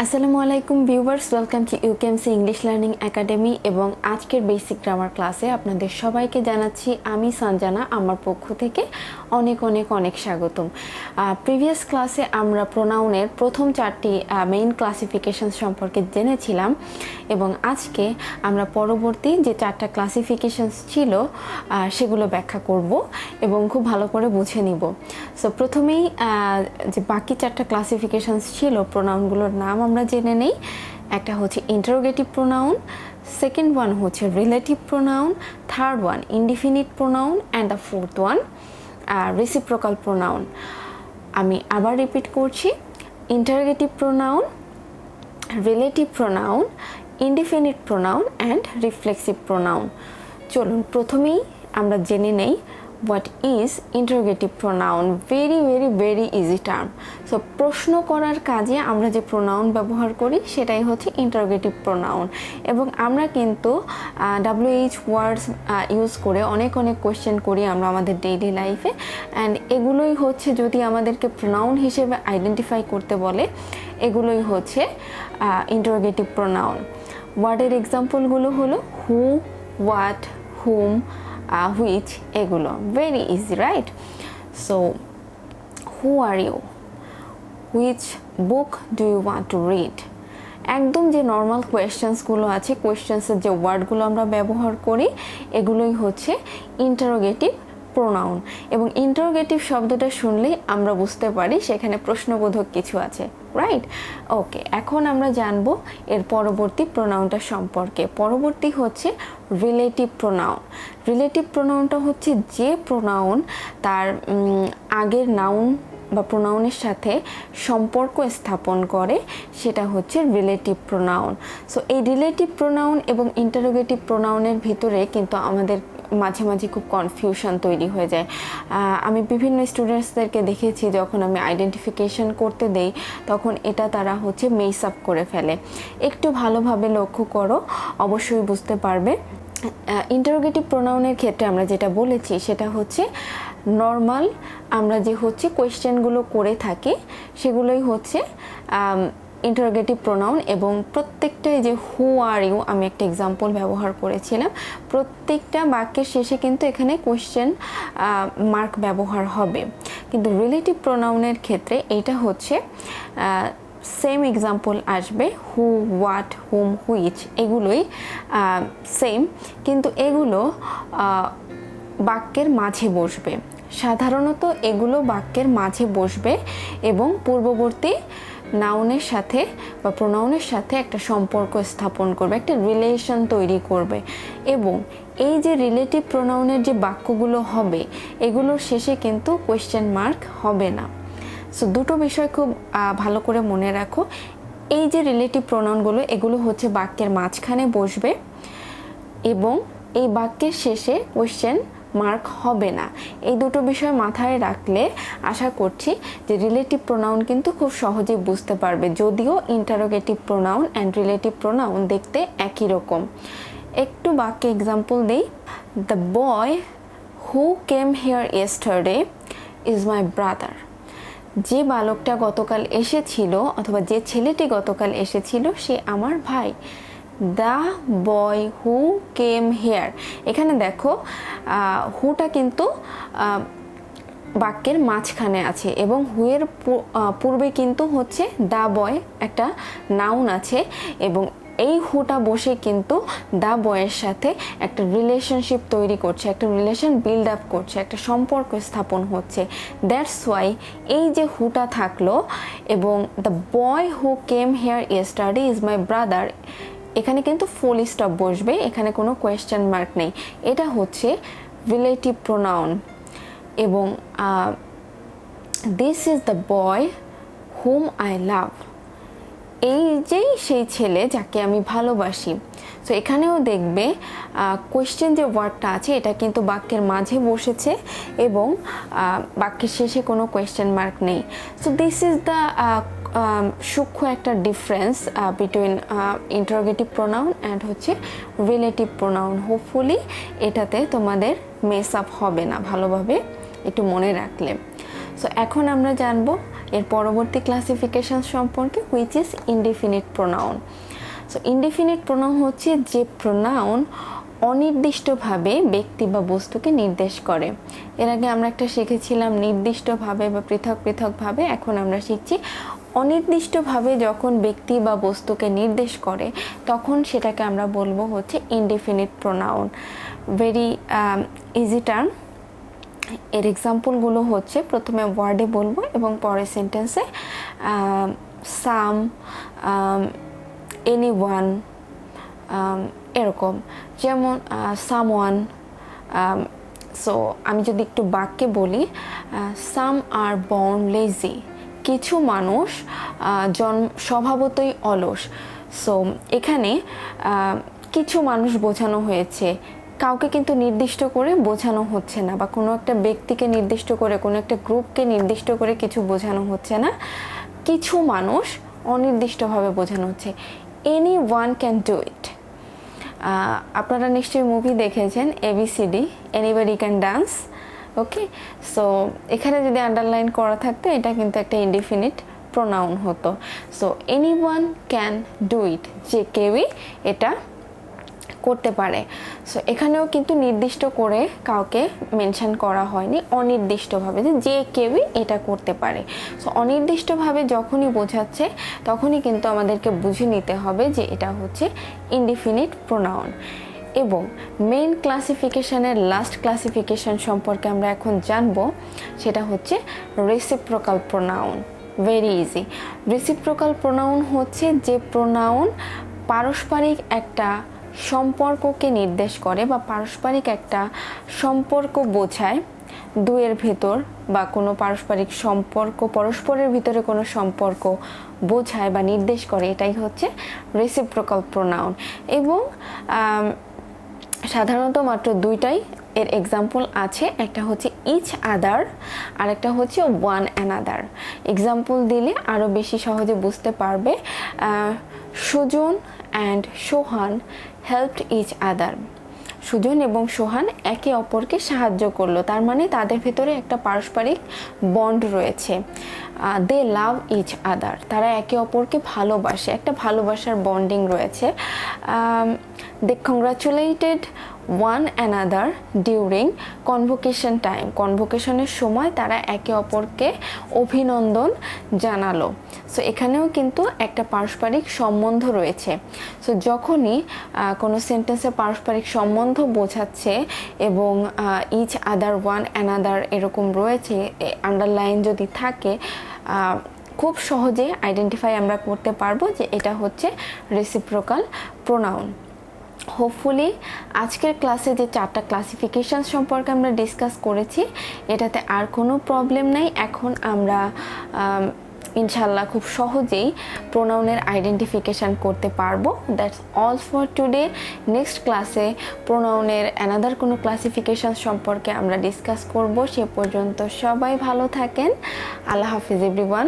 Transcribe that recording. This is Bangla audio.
আসসালামু আলাইকুম viewers, welcome to UKMC English learning academy এবং আজকের বেসিক গ্রামার ক্লাসে আপনাদের সবাইকে জানাচ্ছি আমি সঞ্জানা, আমার পক্ষ থেকে অনেক অনেক অনেক স্বাগতম। প্রিভিয়াস ক্লাসে আমরা প্রোনাউনের প্রথম চারটি মেইন ক্লাসিফিকেশন সম্পর্কে জেনেছিলাম এবং আজকে আমরা পরবর্তী যে চারটা ক্লাসিফিকেশনস ছিল সেগুলো ব্যাখ্যা করব এবং খুব ভালো করে বুঝে নিব। সো প্রথমেই যে বাকি চারটা ক্লাসিফিকেশনস ছিল প্রোনাউনগুলোর নাম আমরা জেনে নেই। একটা হচ্ছে ইন্টারোগেটিভ প্রোনাউন, সেকেন্ড ওয়ান হচ্ছে relative pronoun, third one indefinite pronoun and the fourth one reciprocal pronoun. আমি আবার রিপিট করছি, interrogative pronoun, relative pronoun, indefinite pronoun and reflexive pronoun. চলুন প্রথমেই আমরা জেনে নেই what is interrogative pronoun. very easy term. So প্রশ্ন করার কাজে আমরা যে প্রোনাউন ব্যবহার করি সেটাই হচ্ছে ইন্টারোগেটিভ প্রোনাউন এবং আমরা কিন্তু WH ওয়ার্ডস ইউজ করে অনেক কোয়েশ্চেন করি আমরা আমাদের ডেইলি লাইফে, অ্যান্ড এগুলোই হচ্ছে যদি আমাদেরকে প্রোনাউন হিসেবে আইডেন্টিফাই করতে বলে এগুলোই হচ্ছে ইন্টারোগেটিভ প্রোনাউন। ওয়ার্ডের এক্সাম্পলগুলো হলো হু, হোয়াট, হুম, which, এগুলো very easy, right? So who are you? Which book do you want to read? একদম যে নর্মাল কোয়েশ্চেন্সগুলো আছে, কোয়েশ্চেন্সের যে ওয়ার্ডগুলো আমরা ব্যবহার করি এগুলোই হচ্ছে ইন্টারোগেটিভ প্রোনাউন এবং ইন্টারোগেটিভ শব্দটা শুনলেই আমরা বুঝতে পারি সেখানে প্রশ্নবোধক কিছু আছে, রাইট? ওকে, এখন আমরা জানবো এর পরবর্তী প্রোনাউনটা সম্পর্কে। পরবর্তী হচ্ছে রিলেটিভ প্রোনাউন। রিলেটিভ প্রোনাউনটা হচ্ছে যে প্রোনাউন তার আগের নাউন বা প্রোনাউনের সাথে সম্পর্ক স্থাপন করে সেটা হচ্ছে রিলেটিভ প্রোনাউন। সো এই রিলেটিভ প্রোনাউন এবং ইন্টারোগেটিভ প্রোনাউনের ভিতরে কিন্তু আমাদের মাঝে মাঝে খুব কনফিউশন তৈরি হয়ে যায়। আমি বিভিন্ন স্টুডেন্টসদেরকে দেখেছি যখন আমি আইডেন্টিফিকেশন করতে দেই তখন এটা তারা হচ্ছে মেস আপ করে ফেলে। একটু ভালোভাবে লক্ষ্য করো, অবশ্যই বুঝতে পারবে। ইন্টারোগেটিভ প্রোনাউনের ক্ষেত্রে আমরা যেটা বলেছি সেটা হচ্ছে নর্মাল আমরা যে হচ্ছে কোয়েশ্চেনগুলো করে থাকি সেগুলোই হচ্ছে ইন্টারোগেটিভ প্রোনাউন এবং প্রত্যেকটাই যে হু আর ইউ আমি একটা এক্সাম্পল ব্যবহার করেছিলাম, প্রত্যেকটা বাক্যের শেষে কিন্তু এখানে কোয়েশ্চেন মার্ক ব্যবহার হবে। কিন্তু রিলেটিভ প্রোনাউনের ক্ষেত্রে এটা হচ্ছে সেম এক্সাম্পল আসবে, হু, হোয়াট, হুম, হুইচ, এগুলোই সেম, কিন্তু এগুলো বাক্যের মাঝে বসবে। সাধারণত এগুলো বাক্যের মাঝে বসবে এবং পূর্ববর্তী নাউনের সাথে বা প্রোনাউনের সাথে একটা সম্পর্ক স্থাপন করবে, একটা রিলেশন তৈরি করবে এবং এই যে রিলেটিভ প্রোনাউনের যে বাক্যগুলো হবে এগুলোর শেষে কিন্তু কোয়েশ্চেন মার্ক হবে না। সো দুটো বিষয় খুব ভালো করে মনে রাখো, এই যে রিলেটিভ প্রোনাউনগুলো এগুলো হচ্ছে বাক্যের মাঝখানে বসবে এবং এই বাক্যের শেষে কোয়েশ্চেন মার্ক হবে না। এই দুটো বিষয় মাথায় রাখলে আশা করছি যে রিলেটিভ প্রোনাউন কিন্তু খুব সহজে বুঝতে পারবে, যদিও interrogative pronoun and relative pronoun দেখতে একই রকম। একটু বাক্যে এক্সাম্পল দেই। The boy who came here yesterday is my brother. যে বালকটা গতকাল এসেছিল অথবা যে ছেলেটি গতকাল এসেছিল সে আমার ভাই। The boy who came here, এখানে দেখো হুটা কিন্তু বাক্যের মাঝখানে আছে এবং হুয়ের পূর্বে কিন্তু হচ্ছে দ্য বয় একটা নাউন আছে এবং এই হুটা বসে কিন্তু দ্য বয়ের সাথে একটা রিলেশনশিপ তৈরি করছে, একটা রিলেশন বিল্ড আপ করছে, একটা সম্পর্ক স্থাপন হচ্ছে। দ্যাটস ওয়াই এই যে হুটা থাকলো এবং the boy who came here yesterday is my brother, এখানে কিন্তু ফুল স্টপ বসবে, এখানে কোনো কোয়েশ্চেন মার্ক নেই। এটা হচ্ছে রিলেটিভ প্রোনাউন এবং this is the boy hmm I love, এই যেই সেই ছেলে যাকে আমি ভালোবাসি। সো এখানেও দেখবে কোয়েশ্চেন যে ওয়ার্ডটা আছে এটা কিন্তু বাক্যের মাঝে বসেছে এবং বাক্যের শেষে কোনো কোয়েশ্চেন মার্ক নেই। সো দিস ইজ দ্য সূক্ষ্ম একটা difference between interrogative pronoun and হচ্ছে রিলেটিভ প্রোনাউন। হোপফুলি এটাতে তোমাদের মেস আপ হবে না, ভালোভাবে একটু মনে রাখলে। সো এখন আমরা জানবো এর পরবর্তী ক্লাসিফিকেশন সম্পর্কে, which is indefinite pronoun. So indefinite pronoun হচ্ছে যে প্রোনাউন অনির্দিষ্টভাবে ব্যক্তি বা বস্তুকে নির্দেশ করে। এর আগে আমরা একটা শিখেছিলাম নির্দিষ্টভাবে বা পৃথক পৃথকভাবে, এখন আমরা শিখছি অনির্দিষ্টভাবে যখন ব্যক্তি বা বস্তুকে নির্দেশ করে তখন সেটাকে আমরা বলবো হচ্ছে indefinite pronoun. Very easy term. এর এক্সাম্পলগুলো হচ্ছে, প্রথমে ওয়ার্ডে বলবো এবং পরের সেন্টেন্সে সাম, এনিওয়ান, এরকম। যেমন সামওয়ান। সো আমি যদি একটু বাক্যে বলি, সাম আর বর্ন লেজি, কিছু মানুষ স্বভাবতই অলস। সো এখানে কিছু মানুষ বোঝানো হয়েছে, কাউকে কিন্তু নির্দিষ্ট করে বোঝানো হচ্ছে না, বা কোনো একটা ব্যক্তিকে নির্দিষ্ট করে, কোনো একটা গ্রুপকে নির্দিষ্ট করে কিছু বোঝানো হচ্ছে না, কিছু মানুষ অনির্দিষ্টভাবে বোঝানো হচ্ছে। Any one can do it. আপনারা নিশ্চয়ই মুভি দেখেছেন ABCD, anybody can dance. Okay, so এখানে যদি আন্ডারলাইন করা থাকতো এটা কিন্তু একটা ইনডিফিনিট প্রোনাউন হতো। So anyone can do it, যে কেউই এটা করতে পারে। সো এখানেও কিন্তু নির্দিষ্ট করে কাউকে মেনশন করা হয়নি, অনির্দিষ্টভাবে যে কেউই এটা করতে পারে। সো অনির্দিষ্টভাবে যখনই বোঝাচ্ছে তখনই কিন্তু আমাদেরকে বুঝে নিতে হবে যে এটা হচ্ছে ইনডিফিনিট প্রোনাউন। এবং মেইন ক্লাসিফিকেশনের লাস্ট ক্লাসিফিকেশন সম্পর্কে আমরা এখন জানবো, সেটা হচ্ছে reciprocal pronoun. Very easy. Reciprocal pronoun হচ্ছে যে প্রোনাউন পারস্পরিক একটা সম্পর্ককে নির্দেশ করে বা পারস্পরিক একটা সম্পর্ক বোঝায়, দুয়ের ভেতর বা কোনো পারস্পরিক সম্পর্ক, পরস্পরের ভিতরে কোনো সম্পর্ক বোঝায় বা নির্দেশ করে, এটাই হচ্ছে রেসিপ্রোকাল প্রোনাউন। এবং সাধারণত মাত্র দুইটাই এর এক্সাম্পল আছে, একটা হচ্ছে ইচ আদার আর একটা হচ্ছে ওয়ান অ্যানাদার। এক্সাম্পল দিলে আরও বেশি সহজে বুঝতে পারবে। Sujan and Sohan helped each other. Sujan এবং সোহান একে অপরকে সাহায্য করলো, তার মানে তাদের ভেতরে একটা পারস্পরিক বন্ড রয়েছে। দে লাভ ইচ আদার, তারা একে অপরকে ভালোবাসে, একটা ভালোবাসার বন্ডিং রয়েছে। They congratulated one another during convocation time, কনভোকেশনের সময় তারা একে অপরকে অভিনন্দন জানালো। সো এখানেও কিন্তু একটা পারস্পরিক সম্বন্ধ রয়েছে। সো যখনই কোনো সেন্টেন্সে পারস্পরিক সম্বন্ধ বোঝাচ্ছে এবং ইচ আদার, ওয়ান অ্যানাদার এরকম রয়েছে, আন্ডারলাইন যদি থাকে, খুব সহজে আইডেন্টিফাই আমরা করতে পারবো যে এটা হচ্ছে রেসিপ্রোকাল প্রোনাউন। হোপফুলি আজকের ক্লাসে যে 4টা ক্লাসিফিকেশন সম্পর্কে আমরা ডিসকাস করেছি এটাতে আর কোনো প্রবলেম নাই। এখন আমরা ইনশাল্লাহ খুব সহজেই প্রোনাউনের আইডেন্টিফিকেশান করতে পারবো। That's all for today. Next ক্লাসে প্রোনাউনের অ্যানাদার কোনো ক্লাসিফিকেশান সম্পর্কে আমরা ডিসকাস করব। সে পর্যন্ত সবাই ভালো থাকেন। আল্লাহ হাফিজ এভরিওয়ান।